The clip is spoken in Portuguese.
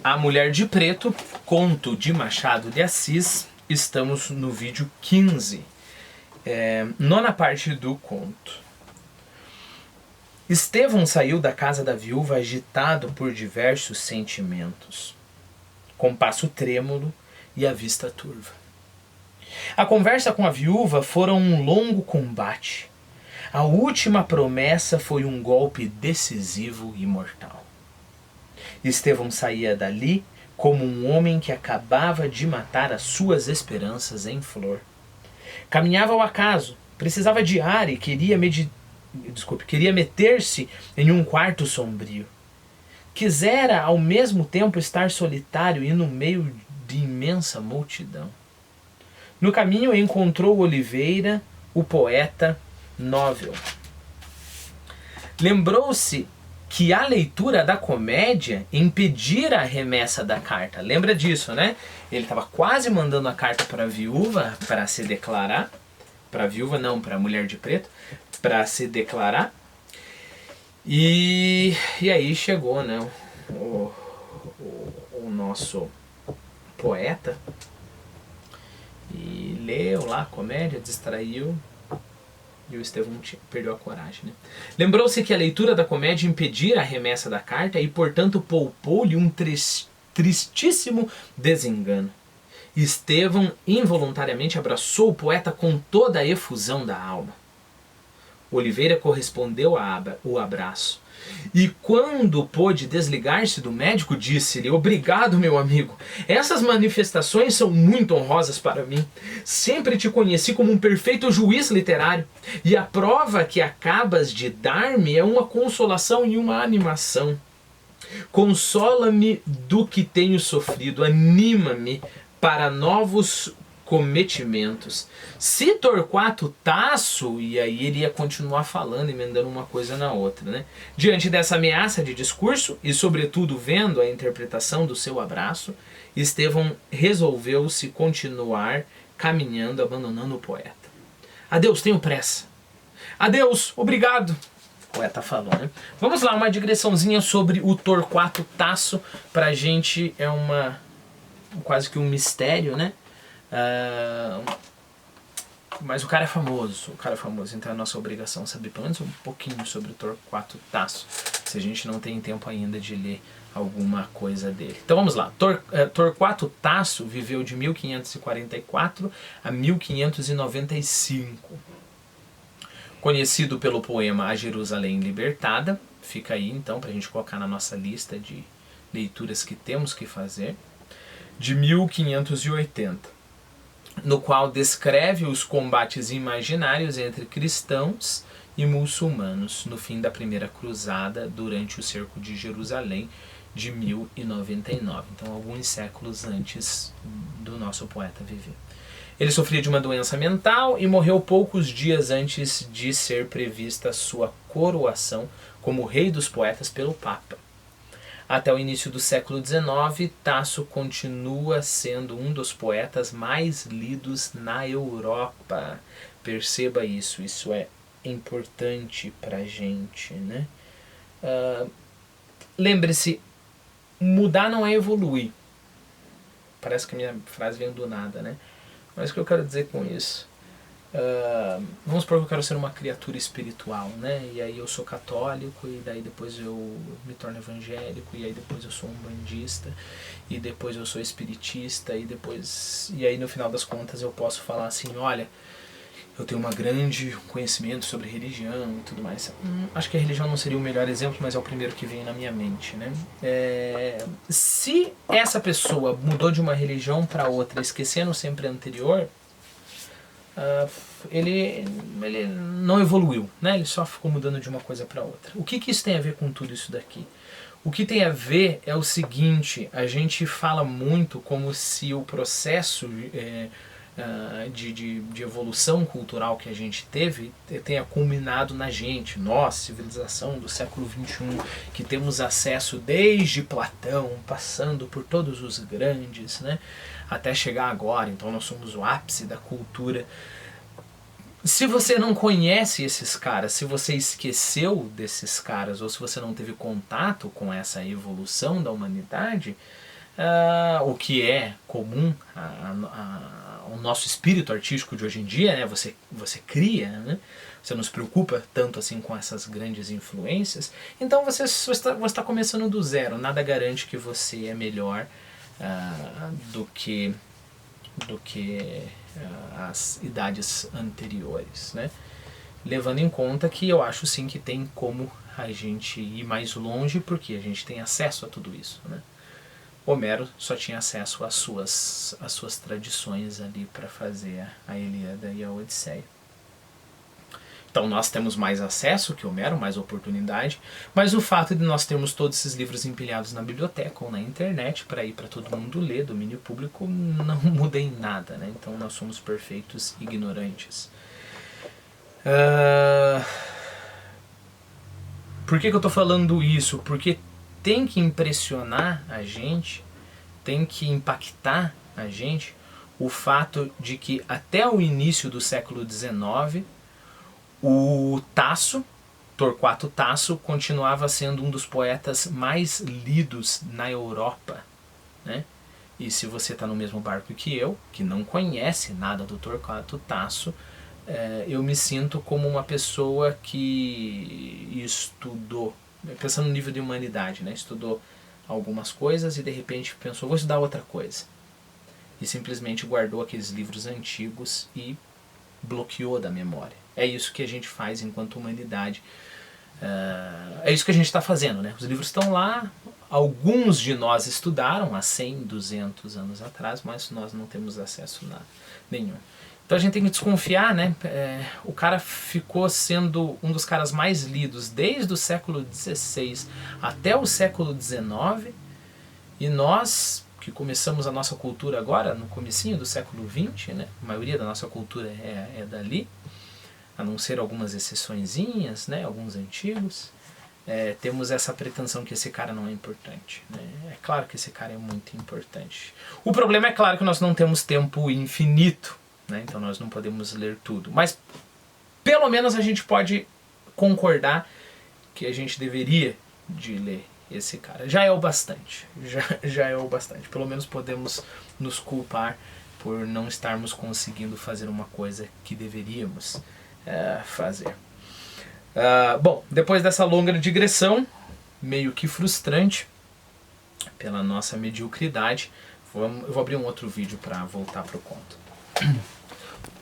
A Mulher de Preto, conto de Machado de Assis. Estamos no vídeo 15, nona parte do conto. Estevão saiu da casa da viúva agitado por diversos sentimentos, com passo trêmulo e a vista turva. A conversa com a viúva fora um longo combate. A última promessa foi um golpe decisivo e mortal. Estevão saía dali como um homem que acabava de matar as suas esperanças em flor. Caminhava ao acaso, precisava de ar e queria meter-se em um quarto sombrio. Quisera ao mesmo tempo estar solitário e no meio de imensa multidão. No caminho encontrou Oliveira, o poeta Nóvel. Lembrou-se que a leitura da comédia impedira a remessa da carta. Lembra disso, né? Ele estava quase mandando a carta para a viúva para se declarar. Para a viúva não, para a Mulher de Preto, para se declarar. E aí chegou, né, o nosso poeta e leu lá a comédia, distraiu. E o Estevão perdeu a coragem, né? Lembrou-se que a leitura da comédia impedira a remessa da carta e, portanto, poupou-lhe um tristíssimo desengano. Estevão involuntariamente abraçou o poeta com toda a efusão da alma. Oliveira correspondeu o abraço. E quando pôde desligar-se do médico, disse-lhe: "Obrigado, meu amigo. Essas manifestações são muito honrosas para mim. Sempre te conheci como um perfeito juiz literário. E a prova que acabas de dar-me é uma consolação e uma animação. Consola-me do que tenho sofrido. Anima-me para novos cometimentos. Se Torquato Tasso", e aí ele ia continuar falando, emendando uma coisa na outra, né? Diante dessa ameaça de discurso, e sobretudo vendo a interpretação do seu abraço, Estevão resolveu-se continuar caminhando, abandonando o poeta. "Adeus, tenho pressa." "Adeus, obrigado." O poeta falou, né? Vamos lá, uma digressãozinha sobre o Torquato Tasso. Pra gente é quase que um mistério, né? Mas o cara é famoso, então é a nossa obrigação saber pelo menos um pouquinho sobre o Torquato Tasso, se a gente não tem tempo ainda de ler alguma coisa dele. Então vamos lá. Torquato Tasso viveu de 1544 a 1595. Conhecido pelo poema A Jerusalém Libertada, fica aí então pra gente colocar na nossa lista de leituras que temos que fazer, de 1580. No qual descreve os combates imaginários entre cristãos e muçulmanos no fim da primeira cruzada durante o cerco de Jerusalém de 1099, então alguns séculos antes do nosso poeta viver. Ele sofria de uma doença mental e morreu poucos dias antes de ser prevista sua coroação como rei dos poetas pelo Papa. Até o início do século XIX, Tasso continua sendo um dos poetas mais lidos na Europa. Perceba isso, isso é importante pra gente, né? Lembre-se, mudar não é evoluir. Parece que a minha frase vem do nada, né? Mas o que eu quero dizer com isso? Vamos supor que eu quero ser uma criatura espiritual, né? E aí eu sou católico, e daí depois eu me torno evangélico, e aí depois eu sou umbandista, e depois eu sou espiritista, e aí no final das contas eu posso falar assim: olha, eu tenho um grande conhecimento sobre religião e tudo mais. Acho que a religião não seria o melhor exemplo, mas é o primeiro que vem na minha mente, né? Se essa pessoa mudou de uma religião para outra, esquecendo sempre a anterior, ele não evoluiu, né? Ele só ficou mudando de uma coisa para outra. O que isso tem a ver com tudo isso daqui? O que tem a ver é o seguinte: a gente fala muito como se o processo de evolução cultural que a gente teve tenha culminado na gente, nós, civilização do século XXI, que temos acesso desde Platão, passando por todos os grandes, né, até chegar agora. Então nós somos o ápice da cultura. Se você não conhece esses caras, se você esqueceu desses caras, ou se você não teve contato com essa evolução da humanidade, o que é comum ao nosso espírito artístico de hoje em dia, né? Você cria, né? Você não se preocupa tanto assim com essas grandes influências, então você está começando do zero, nada garante que você é melhor do que as idades anteriores, né? Levando em conta que eu acho sim que tem como a gente ir mais longe, porque a gente tem acesso a tudo isso, né? Homero só tinha acesso às suas tradições ali para fazer a Ilíada e a Odisseia. Então nós temos mais acesso que Homero, mais oportunidade, mas o fato de nós termos todos esses livros empilhados na biblioteca ou na internet para ir para todo mundo ler, domínio público, não muda em nada, né? Então nós somos perfeitos ignorantes. Por que eu estou falando isso? Porque tem que impressionar a gente, tem que impactar a gente o fato de que até o início do século XIX o Tasso, Torquato Tasso, continuava sendo um dos poetas mais lidos na Europa, né? E se você está no mesmo barco que eu, que não conhece nada do Torquato Tasso, eu me sinto como uma pessoa que estudou, pensando no nível de humanidade, né? Estudou algumas coisas e de repente pensou, vou estudar outra coisa. E simplesmente guardou aqueles livros antigos e bloqueou da memória. É isso que a gente faz enquanto humanidade. É isso que a gente está fazendo, né? Os livros estão lá, alguns de nós estudaram há 100, 200 anos atrás, mas nós não temos acesso a nenhum. Então a gente tem que desconfiar, né? O cara ficou sendo um dos caras mais lidos desde o século XVI até o século XIX, e nós, que começamos a nossa cultura agora, no comecinho do século XX, né? A maioria da nossa cultura é dali, a não ser algumas exceçõezinhas, né? Alguns antigos, temos essa pretensão que esse cara não é importante, né? É claro que esse cara é muito importante. O problema é claro que nós não temos tempo infinito, né? Então nós não podemos ler tudo, mas pelo menos a gente pode concordar que a gente deveria de ler esse cara. Já é o bastante, já é o bastante. Pelo menos podemos nos culpar por não estarmos conseguindo fazer uma coisa que deveríamos fazer. Bom, depois dessa longa digressão, meio que frustrante pela nossa mediocridade, eu vou abrir um outro vídeo para voltar para o conto.